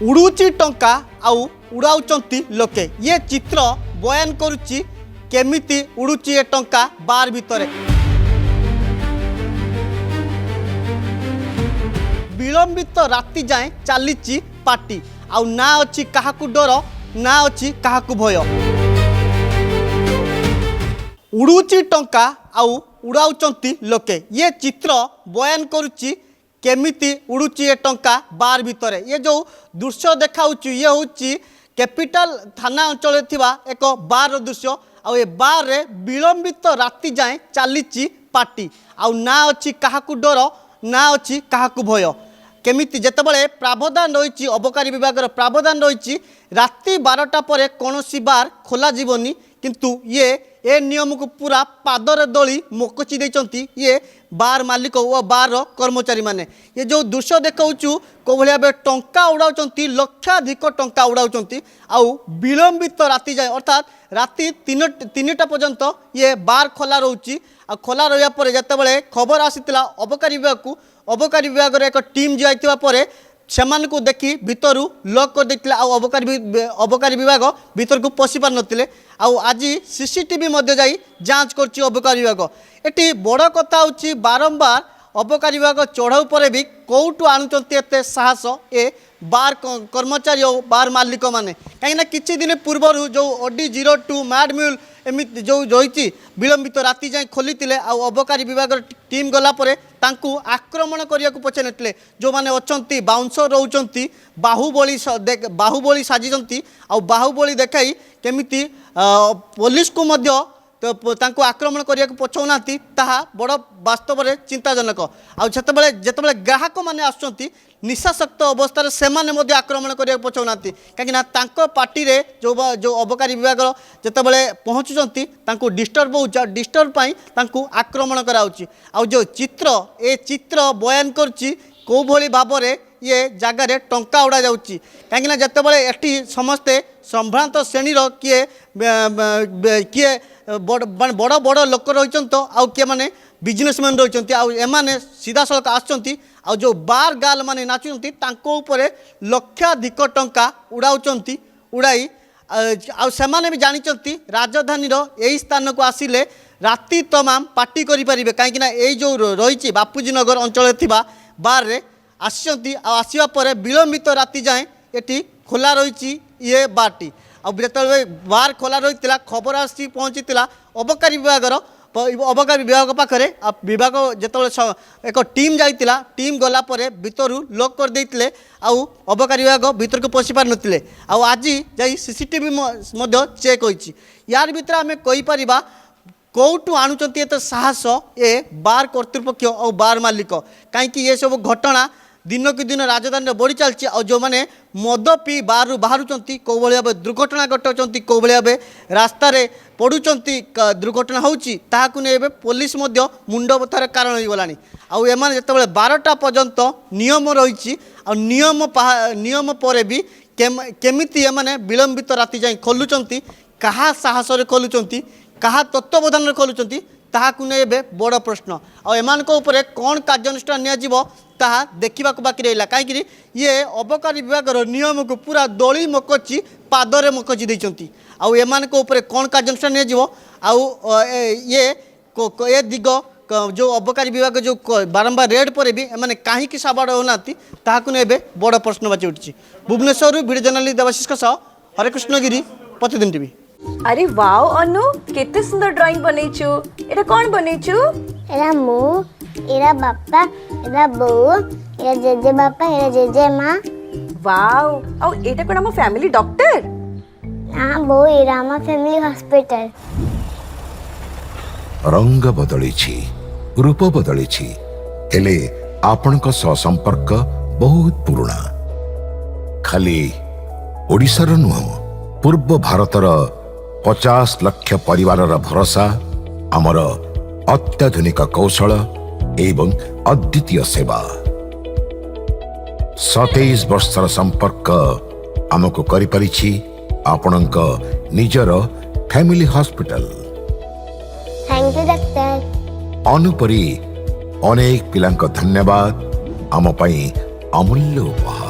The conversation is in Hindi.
उड़ूची टंका आउ उड़ाउचंती लोके ये चित्र बयान करुच्ची केमिति उड़ूची ए टंका बार भितरे। विलंबित राति जाए चलीची पार्टी आउ ना अच्छी काहाकू डर ना अच्छी काहाकू भय। उड़ूची टंका आउ उड़ाउचंती लोके ये चित्र बयान करुच्ची केमिति उड़ूची ए टंका बार भितरे। ये जो दृश्य देखाउची ये होची कैपिटल थाना अंचल थिबा एक बार दृश्य आउ ए बार रे विलंबित राति जाए चलीची पार्टी आउ ना अच्छी काहाकू डर ना अच्छी काहाकू भय। केमिति जेतेबेले प्रावधान रही अबकारी विभाग प्रावधान रही राति 12टा पर कौनसी बार खोला जीवनी किंतु ये ए नियम को पूरा पादर दली मोकची देचंती ये बार मालिक और बार कर्मचारी माने। ये जो दृश्य देखाऊँ को भाया टंका उड़ाउचंती लक्षाधिक टंका उड़ाउचंती आउ विलंबित राति जाए अर्थात राति 3टा पर्यंत ये बार खोला रोची आ खोला रहा पर जितेबाला खबर आसीला अबकारी विभाग को अबकारी विभाग एक टीम जाइतिबा परे सेमान को देखी भितर लॉक कर देथिले आ अबकारी विभाग भितर को पशि पार नथिले। आज सीसीटीवी मध्य जाई जांच करछि अबकारी विभाग। एटी बड़ कथा होछि बारंबार अबकारी विभाग चढ़ाऊ पर भी कौटू आणुचंती एते साहस ए बार कर्मचारी और बार मालिक माने कहीं किछि दिन पूर्व जो OD 02 मैडम्यूल एमती जो रही विलंबित राति जाए खोली अबकारी विभाग टीम गलापर तांकू आक्रमण करने को पचे नथिले जो माने अछंती बाउंसर रोचंती बाहुबली साजिचंती आ बाहुबली देखाई केमिति पुलिस को मध्य तो तांको आक्रमण करने को पछौना ताहा बड़ वास्तव में चिंताजनक। आतेबले ग्राहक मैंने आसुँच निशाशक्त अवस्था से आक्रमण करने को पछौना कहीं पार्टी रे जो अबकारी विभाग जितेबाला पहुँचुंट डिस्टर्ब हो डिस्टर्ब आक्रमण कराउची। आ जो चित्र ए चित्र बयान करची को भली भाव में ये जगार टंका उड़ा जाउची कहीं जितेबाला एटी समस्ते संभ्रांत श्रेणी किए किए बड़ बड़ बड़ लोक रही तो आउ किए मैंने बिजनेसमैन रही आने सीधा सड़क आसुँच आ जो बार गाल माने नाचुंट लक्षाधिक टंका उड़ाउचंती उड़ाई आने भी जानते राजधानी यही स्थान को आसिले राति तमाम पार्टी करें कहीं जो रही बापूजी नगर अंचल थिबा बार रे आसचंती आसवा पर विलंबित राति जाए एटी खोला रही ये बारटी आते बार खोला रही खबर आसी पहुँची अबकारी विभाग पाखे विभाग जो एक टीम जाइतिला टीम गला पर भितर लॉक कर देइतिले आउ अबकारी विभाग भितर को पशि पार नथिले। आज जाई सीसीटीवी मध्य चेक होइछि यार भितर आमे कहि परिबा कौटू आणुचंती एत साहस ए बार कर्तृपक्ष और बार मालिक कहीं ये सब घटना दिन की दिन राजधानी बढ़ी चलती और जो मैंने मद पी बाहर बाहरुंट कौ भाव दुर्घटना घटाऊँ कौ भाव रास्त पड़ुंट दुर्घटना होती पुलिस मुंड बथार कारण हो गलानी। आउ एमाने जितेबाला 12टा पर्यंत नियम रही नियम पर भी केमिति एमाने विलंबित राति जाए खोलुंट कहा साहस खोलुंट कहा तत्वावधान खोलुंट ताहाकु ने बड़ प्रश्न आपर कौन कार्यानुष्ठान नियाजिबो ताहा देखा बाकी रहा कहीं ये अबकारी विभाग नियम को पूरा दली मकची पादरे मकची देती आने कौन कार्यानुष्ठान नियाजिबो ये दिग जो अबकारी विभाग जो बारंबार रेड पर भी एमाने कहीं साबाड़ होना ताहाकु ने बड़ प्रश्नवाची उठी। भुवनेश्वर वीडियो जर्नलिस्ट देवाशीष सह हरेकृष्ण गिरी प्रतिदिन टीवी। अरे वाओ अनु केते सुंदर ड्राइंग बनैछु एरा कोन बनैछु एरा मु एरा बापा एरा बो एरा जेजे बापा एरा जेजे माँ वाओ औ एटा कोन हम फैमिली डॉक्टर हां बो एरा हम फैमिली हॉस्पिटल। रंग बदलिछि रूप बदलिछि हेले आपनक सह संपर्क बहुत पुराना खाली ओडिसा रो नुह पूर्व भारतर 50 लाख परिवार भरोसा आमर अत्याधुनिक कौशल एवं अद्वितीय सेवा 27 वर्षर संपर्क आमको करिपारिछि आपणक निजर family hospital. Thank you doctor. अनुपरी अनेक पिलांक धन्यवाद आम पई अमूल्य उपहार।